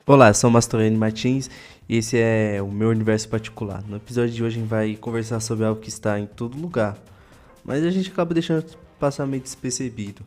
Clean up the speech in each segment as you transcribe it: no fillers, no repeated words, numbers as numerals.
Olá, sou o Mastorene Martins e esse é o meu universo particular. No episódio de hoje a gente vai conversar sobre algo que está em todo lugar, mas a gente acaba deixando passar meio despercebido.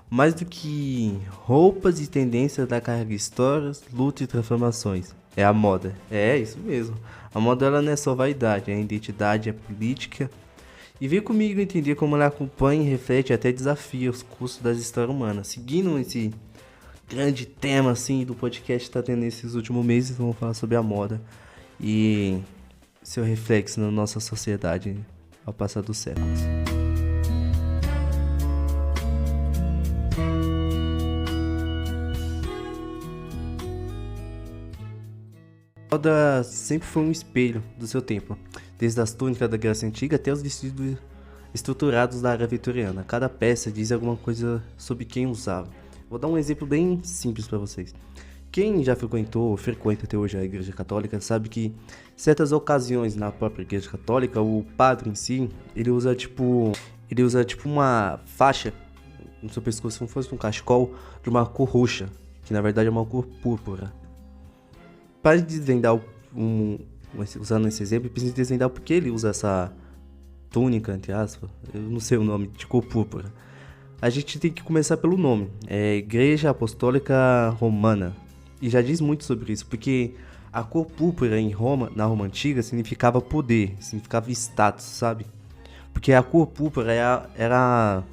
Mais do que roupas e tendências da carrega histórias, lutas e transformações. É a moda. É isso mesmo. A moda ela não é só vaidade, é identidade, é política. E vem comigo entender como ela acompanha e reflete e até desafia os custos das histórias humanas. Seguindo esse grande tema assim do podcast que tá tendo nesses últimos meses, vamos falar sobre a moda e seu reflexo na nossa sociedade ao passar dos séculos. A moda sempre foi um espelho do seu tempo, desde as túnicas da Grécia Antiga até os vestidos estruturados da era vitoriana. Cada peça diz alguma coisa sobre quem usava. Vou dar um exemplo bem simples para vocês. Quem já frequentou ou frequenta até hoje a Igreja Católica sabe que em certas ocasiões na própria Igreja Católica, o padre em si, ele usa tipo uma faixa no seu pescoço, como se fosse um cachecol de uma cor roxa, que na verdade é uma cor púrpura. Para desvendar, usando esse exemplo, eu preciso desvendar porque ele usa essa túnica, entre aspas, eu não sei o nome, de cor púrpura. A gente tem que começar pelo nome, é Igreja Apostólica Romana, e já diz muito sobre isso, porque a cor púrpura em Roma, na Roma Antiga, significava poder, significava status, sabe? Porque a cor púrpura era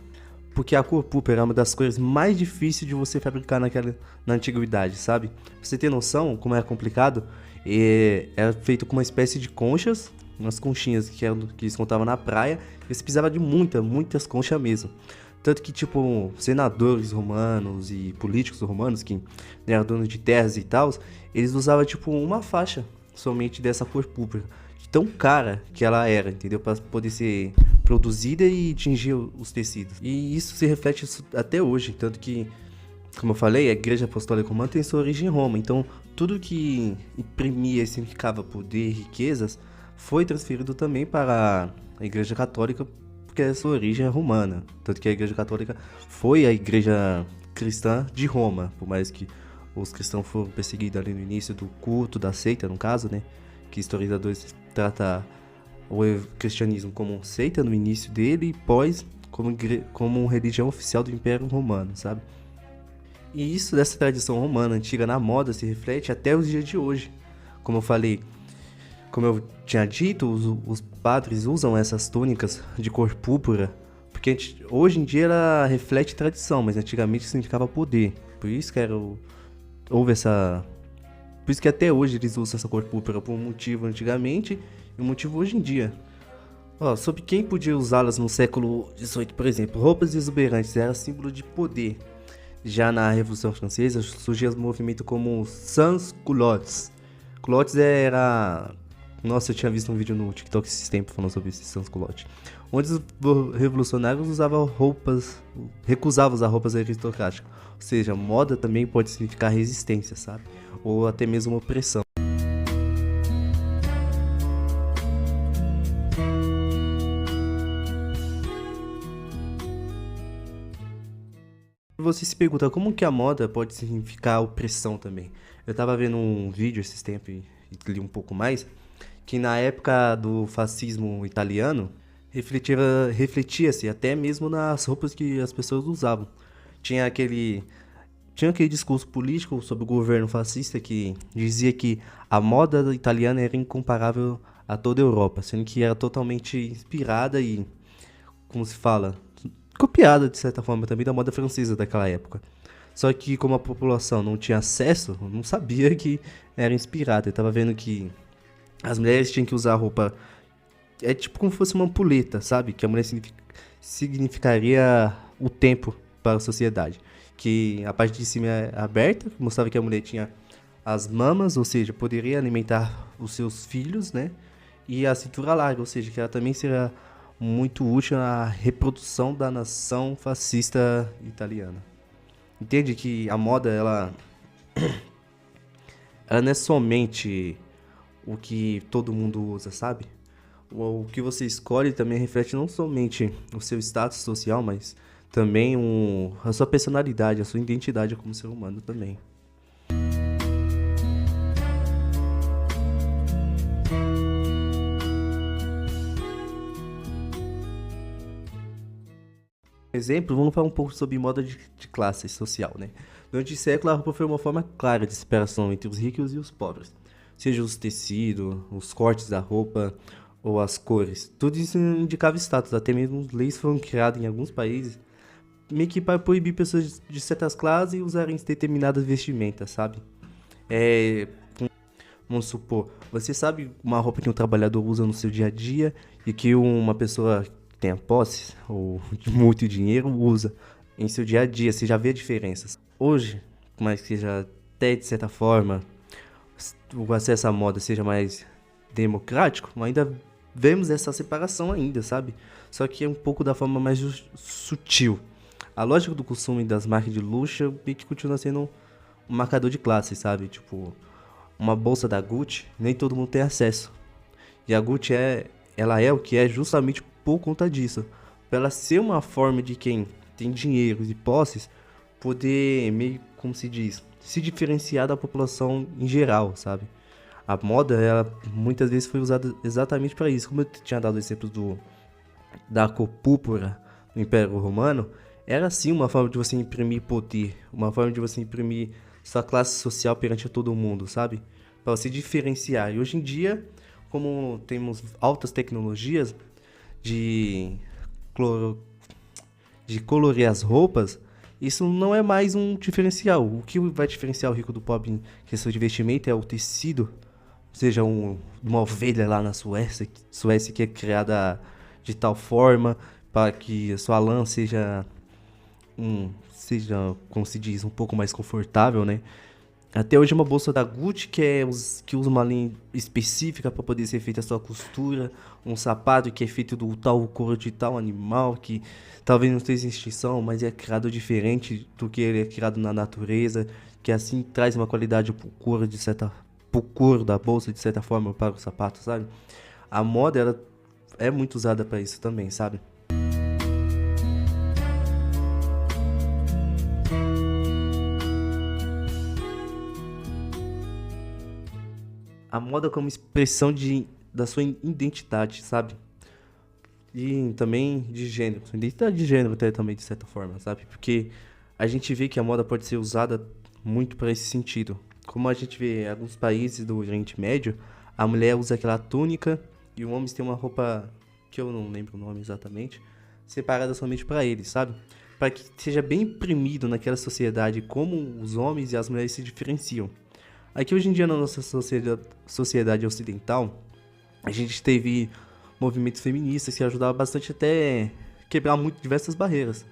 uma das cores mais difíceis de você fabricar na antiguidade, sabe? Pra você ter noção como era complicado, era feito com uma espécie de conchas, umas conchinhas que eles contavam na praia, e você precisava de muitas conchas mesmo. Tanto que, tipo, senadores romanos e políticos romanos, que eram donos de terras e tal, eles usavam, tipo, uma faixa somente dessa cor púrpura. De tão cara que ela era, entendeu? Para poder ser produzida e tingir os tecidos. E isso se reflete até hoje. Tanto que, como eu falei, a Igreja Apostólica Romana tem sua origem em Roma. Então, tudo que imprimia e significava poder e riquezas foi transferido também para a Igreja Católica, porque a sua origem é romana. Tanto que a Igreja Católica foi a igreja cristã de Roma, por mais que os cristãos foram perseguidos ali no início do culto, da seita, no caso, né? Que historiadores tratam o cristianismo como seita no início dele e pós como religião oficial do Império Romano, sabe? E isso dessa tradição romana antiga na moda se reflete até os dias de hoje. Como eu falei, como eu tinha dito, os padres usam essas túnicas de cor púrpura, porque hoje em dia ela reflete tradição, mas antigamente significava poder. Por isso que por isso que até hoje eles usam essa cor púrpura, por um motivo antigamente e um motivo hoje em dia. Sobre quem podia usá-las no século XVIII, por exemplo, roupas exuberantes eram símbolo de poder. Já na Revolução Francesa surgia um movimento como sans-culottes. Culottes era... Nossa, eu tinha visto um vídeo no TikTok esses tempos falando sobre esses sans-culottes, onde os revolucionários recusavam usar roupas aristocráticas. Ou seja, moda também pode significar resistência, sabe? Ou até mesmo opressão. Você se pergunta como que a moda pode significar opressão também. Eu tava vendo um vídeo esses tempos e li um pouco mais, que na época do fascismo italiano, refletia-se até mesmo nas roupas que as pessoas usavam. Tinha aquele discurso político sobre o governo fascista que dizia que a moda italiana era incomparável a toda a Europa, sendo que era totalmente inspirada e, como se fala, copiada de certa forma também da moda francesa daquela época. Só que como a população não tinha acesso, não sabia que era inspirada. Eu tava vendo que as mulheres tinham que usar roupa... É tipo como se fosse uma ampulheta, sabe? Que a mulher significaria o tempo para a sociedade. Que a parte de cima é aberta, que mostrava que a mulher tinha as mamas, ou seja, poderia alimentar os seus filhos, né? E a cintura larga, ou seja, que ela também seria muito útil na reprodução da nação fascista italiana. Entende que a moda, ela não é somente o que todo mundo usa, sabe? O que você escolhe também reflete não somente o seu status social, mas também a sua personalidade, a sua identidade como ser humano também. exemplo, vamos falar um pouco sobre moda de classe social, né? Durante o século, a roupa foi uma forma clara de separação entre os ricos e os pobres. Seja os tecidos, os cortes da roupa ou as cores. Tudo isso indicava status, até mesmo leis foram criadas em alguns países meio que para proibir pessoas de certas classes usarem determinadas vestimentas, sabe? É, vamos supor, você sabe uma roupa que um trabalhador usa no seu dia a dia e que uma pessoa que tenha posse ou de muito dinheiro usa em seu dia a dia, você já vê a diferença. Hoje, mas que já até de certa forma o acesso à moda seja mais democrático, ainda vemos essa separação ainda, sabe? Só que é um pouco da forma mais sutil. A lógica do consumo e das marcas de luxo meio que continua sendo um marcador de classe, sabe? Tipo, uma bolsa da Gucci, nem todo mundo tem acesso. E a Gucci ela é o que é justamente por conta disso. Pra ela ser uma forma de quem tem dinheiro e posses, poder meio, como se diz, se diferenciar da população em geral, sabe? A moda, ela muitas vezes foi usada exatamente para isso. Como eu tinha dado o exemplo da cor púrpura no Império Romano, era sim uma forma de você imprimir poder, uma forma de você imprimir sua classe social perante todo mundo, sabe? Para você diferenciar. E hoje em dia, como temos altas tecnologias de, de colorir as roupas, isso não é mais um diferencial. O que vai diferenciar o rico do pobre em questão de vestimento é o tecido, seja uma ovelha lá na Suécia que é criada de tal forma para que a sua lã seja, como se diz, um pouco mais confortável, né? Até hoje uma bolsa da Gucci que usa uma linha específica para poder ser feita a sua costura, um sapato que é feito do tal couro de tal animal que talvez não esteja em extinção, mas é criado diferente do que ele é criado na natureza, que assim traz uma qualidade pro couro da bolsa de certa forma para o sapato, sabe? A moda ela é muito usada para isso também, sabe? A moda como expressão da sua identidade, sabe? E também de gênero. Sua identidade de gênero até também, de certa forma, sabe? Porque a gente vê que a moda pode ser usada muito para esse sentido. Como a gente vê em alguns países do Oriente Médio, a mulher usa aquela túnica e o homem tem uma roupa, que eu não lembro o nome exatamente, separada somente para eles, sabe? Para que seja bem imprimido naquela sociedade como os homens e as mulheres se diferenciam. Aqui hoje em dia na nossa sociedade ocidental, a gente teve movimentos feministas que ajudavam bastante até quebrar muito diversas barreiras.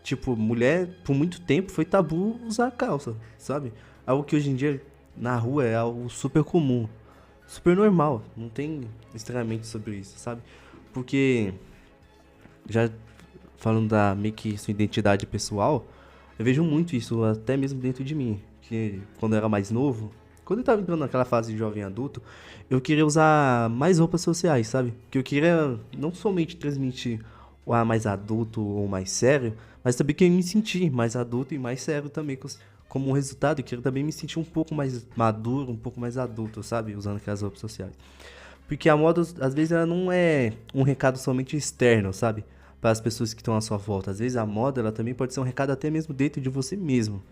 Tipo, mulher por muito tempo foi tabu usar calça, sabe? Algo que hoje em dia na rua é algo super comum, super normal, não tem estranhamento sobre isso, sabe? Porque já falando da meio que sua identidade pessoal, eu vejo muito isso até mesmo dentro de mim, que quando eu era mais novo, quando eu tava entrando naquela fase de jovem adulto, eu queria usar mais roupas sociais, sabe? Que eu queria não somente transmitir o ar mais adulto ou mais sério, mas também queria me sentir mais adulto e mais sério também. Como um resultado, eu queria também me sentir um pouco mais maduro, um pouco mais adulto, sabe? Usando aquelas roupas sociais. Porque a moda, às vezes, ela não é um recado somente externo, sabe? Para as pessoas que estão à sua volta. Às vezes a moda, ela também pode ser um recado até mesmo dentro de você mesmo.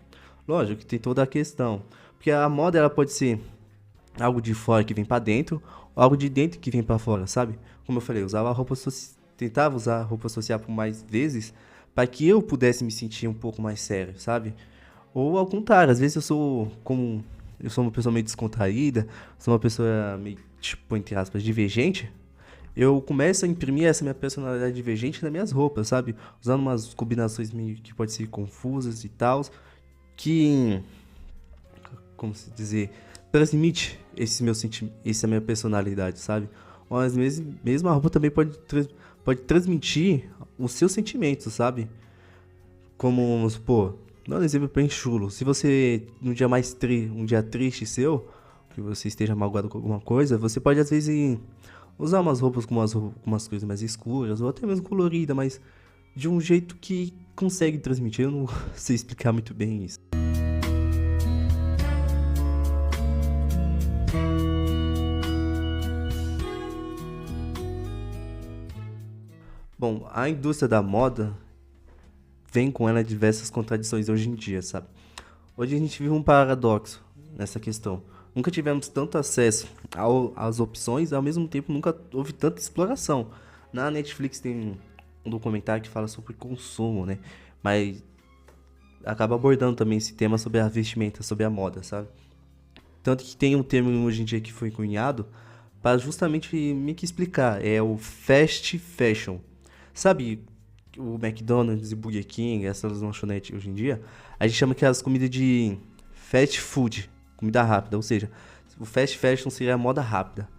Lógico que tem toda a questão. Porque a moda ela pode ser algo de fora que vem pra dentro, ou algo de dentro que vem pra fora, sabe? Como eu falei, tentava usar a roupa social por mais vezes para que eu pudesse me sentir um pouco mais sério, sabe? Ou ao contrário, às vezes eu sou uma pessoa meio descontraída, sou uma pessoa meio, tipo, entre aspas, divergente, eu começo a imprimir essa minha personalidade divergente nas minhas roupas, sabe? Usando umas combinações meio que podem ser confusas e tal, que, como se dizer, transmite essa minha personalidade, sabe? Mas mesmo a roupa também pode transmitir os seus sentimentos, sabe? Como, vamos supor, dá um exemplo bem chulo. Se você, um dia triste seu, que você esteja magoado com alguma coisa, você pode às vezes usar umas roupas com umas coisas mais escuras, ou até mesmo colorida, mas de um jeito que consegue transmitir. Eu não sei explicar muito bem isso. Bom, a indústria da moda, vem com ela diversas contradições hoje em dia, sabe? Hoje a gente vive um paradoxo nessa questão. Nunca tivemos tanto acesso às opções, ao mesmo tempo nunca houve tanta exploração. Na Netflix tem um documentário que fala sobre consumo, né? Mas acaba abordando também esse tema sobre a vestimenta, sobre a moda, sabe? Tanto que tem um termo hoje em dia que foi cunhado para justamente me que explicar, é o fast fashion. Sabe, o McDonald's e Burger King, essas lanchonetes hoje em dia, a gente chama que as comidas de fast food, comida rápida, ou seja, o fast fashion seria a moda rápida.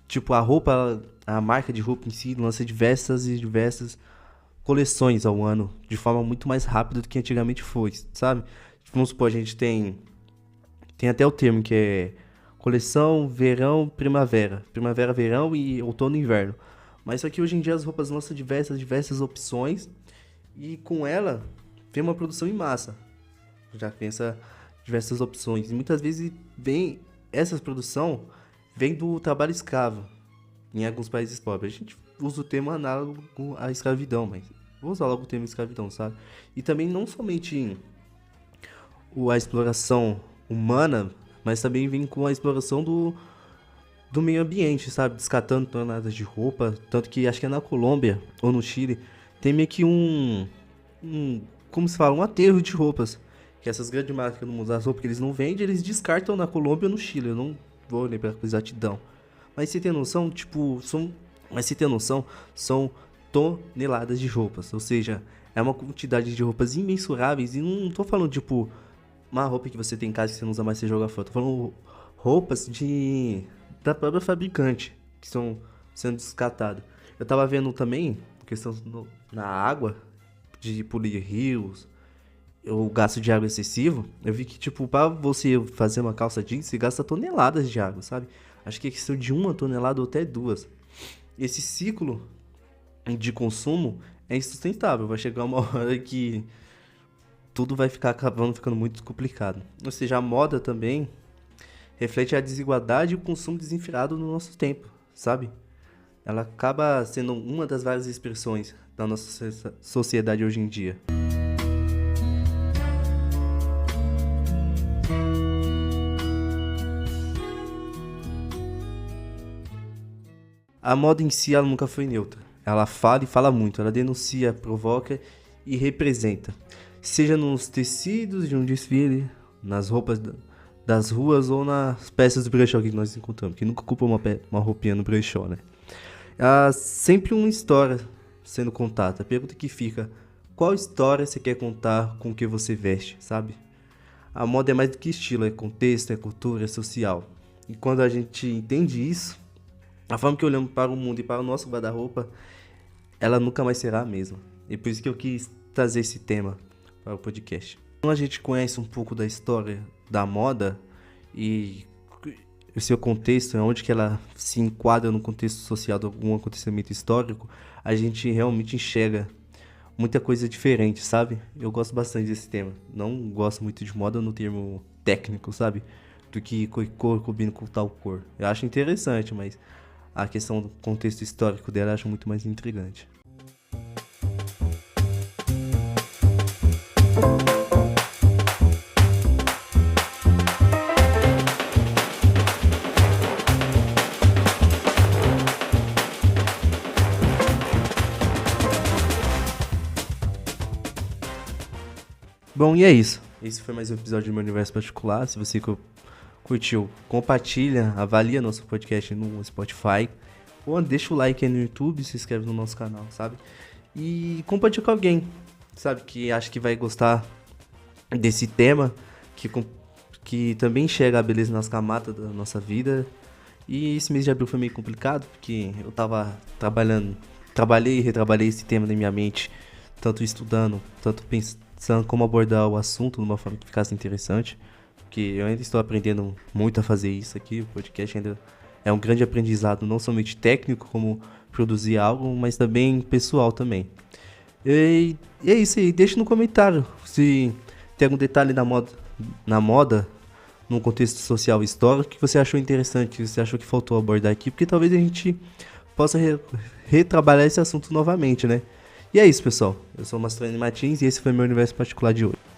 Tipo, a roupa, a marca de roupa em si lança diversas e diversas coleções ao ano, de forma muito mais rápida do que antigamente foi, sabe? Vamos supor, a gente tem até o termo que é coleção verão, primavera. Primavera, verão e outono e inverno. Mas só que hoje em dia as roupas lançam diversas opções e com ela vem uma produção em massa. Já pensa diversas opções. E muitas vezes essa produção vem do trabalho escravo em alguns países pobres. A gente usa o termo análogo à escravidão, mas vou usar logo o termo escravidão, sabe? E também não somente a exploração humana, mas também vem com a exploração do meio ambiente, sabe? Descartando toneladas de roupa. Tanto que acho que é na Colômbia ou no Chile, tem meio que como se fala, um aterro de roupas. Que essas grandes marcas não usam as roupas que eles não vendem, eles descartam na Colômbia ou no Chile. Eu não vou lembrar com exatidão. Mas você tem noção, são toneladas de roupas. Ou seja, é uma quantidade de roupas imensuráveis. E não tô falando, tipo, uma roupa que você tem em casa que você não usa mais, você joga fora. Tô falando roupas da própria fabricante que estão sendo descartadas. Eu tava vendo também questão na água, de polir rios, o gasto de água excessivo. Eu vi que, tipo, pra você fazer uma calça jeans, você gasta toneladas de água, sabe? Acho que é questão de 1 tonelada ou até 2. Esse ciclo de consumo é insustentável. Vai chegar uma hora que tudo vai ficando muito complicado. Ou seja, a moda também reflete a desigualdade e o consumo desenfreado no nosso tempo, sabe? Ela acaba sendo uma das várias expressões da nossa sociedade hoje em dia. A moda em si, ela nunca foi neutra. Ela fala e fala muito, ela denuncia, provoca e representa. Seja nos tecidos de um desfile, nas roupas das ruas ou nas peças do brechó que nós encontramos, que nunca ocupa uma roupinha no brechó, né? Há sempre uma história sendo contada. A pergunta que fica, qual história você quer contar com o que você veste, sabe? A moda é mais do que estilo, é contexto, é cultura, é social. E quando a gente entende isso, a forma que olhamos para o mundo e para o nosso guarda-roupa, ela nunca mais será a mesma. E por isso que eu quis trazer esse tema para o podcast. Quando a gente conhece um pouco da história da moda e o seu contexto, onde que ela se enquadra no contexto social de algum acontecimento histórico, a gente realmente enxerga muita coisa diferente, sabe? Eu gosto bastante desse tema. Não gosto muito de moda no termo técnico, sabe? Do que cor combina com tal cor. Eu acho interessante, mas a questão do contexto histórico dela eu acho muito mais intrigante. Bom, e é isso. Esse foi mais um episódio do Meu Universo Particular. Se você curtiu, compartilha, avalia nosso podcast no Spotify. Ou deixa o like aí no YouTube, se inscreve no nosso canal, sabe? E compartilha com alguém, sabe? Que acha que vai gostar desse tema, que também enxerga a beleza nas camadas da nossa vida. E esse mês de abril foi meio complicado, porque eu tava trabalhei e retrabalhei esse tema na minha mente, tanto estudando, tanto pensando como abordar o assunto de uma forma que ficasse interessante, porque eu ainda estou aprendendo muito a fazer isso aqui. O podcast ainda é um grande aprendizado, não somente técnico, como produzir algo, mas também pessoal também. E é isso aí, deixa no comentário se tem algum detalhe na moda, num contexto social e histórico, que você achou interessante, que você achou que faltou abordar aqui, porque talvez a gente possa retrabalhar esse assunto novamente, né? E é isso, pessoal. Eu sou o Mastrone Martins e esse foi meu universo particular de hoje.